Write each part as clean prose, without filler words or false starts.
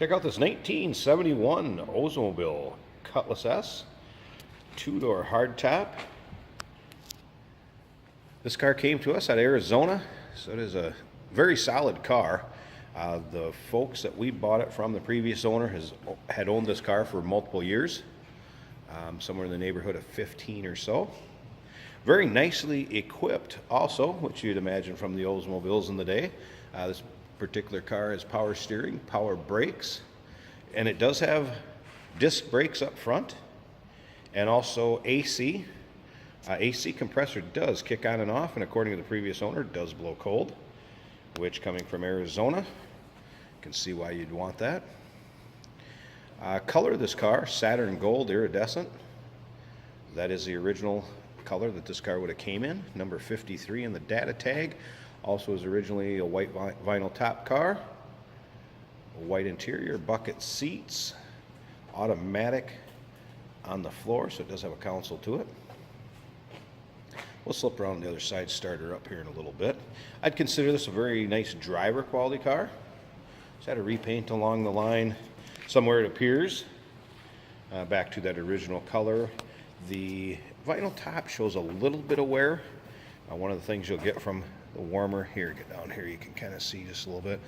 Check out this 1971 Oldsmobile Cutlass S, two-door hardtop. This car came to us out of Arizona, so it is a very solid car. The folks that we bought it from, the previous owner, had owned this car for multiple years, somewhere in the neighborhood of 15 or so. Very nicely equipped also, which you'd imagine from the Oldsmobiles in the day. This particular car has power steering, power brakes, and it does have disc brakes up front and also AC. AC compressor does kick on and off, and according to the previous owner, it does blow cold, which, coming from Arizona, you can see why you'd want that. Color of this car, Saturn Gold Iridescent. That is the original color that this car would have came in, number 53 in the data tag. Also was originally a white vinyl top car, a white interior, bucket seats, automatic on the floor, so it does have a console to it. We'll slip around the other side, start her up here in a little bit. I'd consider this a very nice driver quality car. Just had a repaint along the line. Somewhere it appears back to that original color. The vinyl top shows a little bit of wear. One of the things you'll get from the warmer, here, get down here, you can kind of see just a little bit,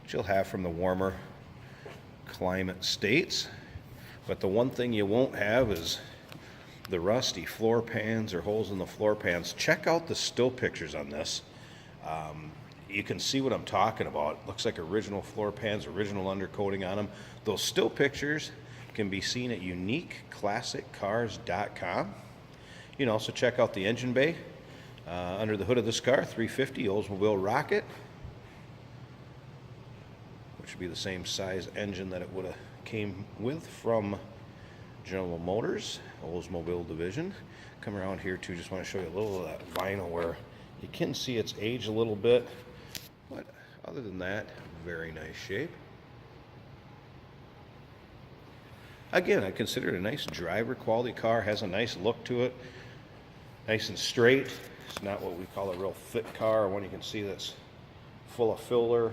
what you'll have from the warmer climate states. But the one thing you won't have is the rusty floor pans or holes in the floor pans. Check out the still pictures on this. You can see what I'm talking about. It looks like original floor pans, original undercoating on them. Those still pictures can be seen at uniqueclassiccars.com. You can also check out the engine bay. Under the hood of this car, 350 Oldsmobile Rocket, which would be the same size engine that it would have came with from General Motors, Oldsmobile division. Come around here too, just want to show you a little of that vinyl where you can see its age a little bit, but other than that, very nice shape. Again, I consider it a nice driver quality car, has a nice look to it, nice and straight. It's not what we call a real thick car, one you can see that's full of filler,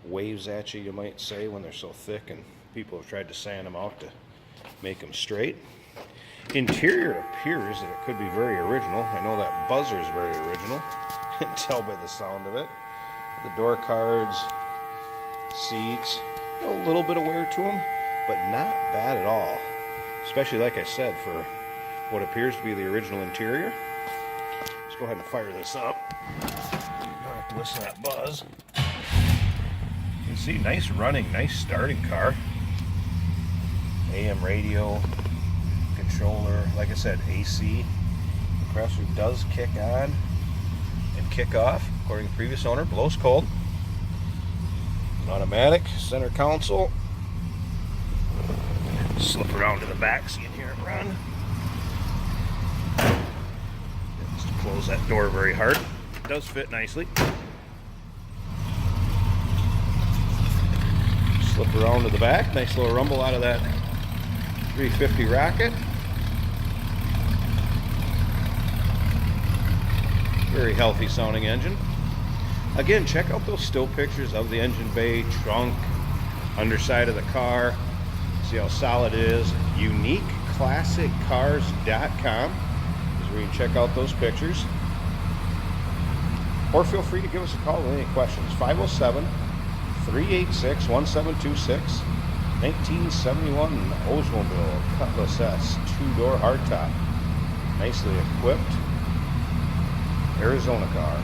waves at you, you might say, when they're so thick, and people have tried to sand them out to make them straight. Interior appears that it could be very original. I know that buzzer is very original. You can tell by the sound of it. The door cards, seats, a little bit of wear to them, but not bad at all. Especially, like I said, for what appears to be the original interior. Let's go ahead and fire this up. You don't have to listen to that buzz. You can see, nice running, nice starting car. AM radio, controller, like I said, AC. Compressor does kick on and kick off, according to the previous owner, blows cold. Automatic, center console. Slip around to the back so you can hear it run. Just close that door very hard. It does fit nicely. Slip around to the back. Nice little rumble out of that 350 Rocket. Very healthy sounding engine. Again, check out those still pictures of the engine bay, trunk, underside of the car. See how solid it is. uniqueclassiccars.com is where you can check out those pictures. Or feel free to give us a call with any questions. 507-386-1726. 1971 Oldsmobile Cutlass S, two-door hardtop. Nicely equipped Arizona car.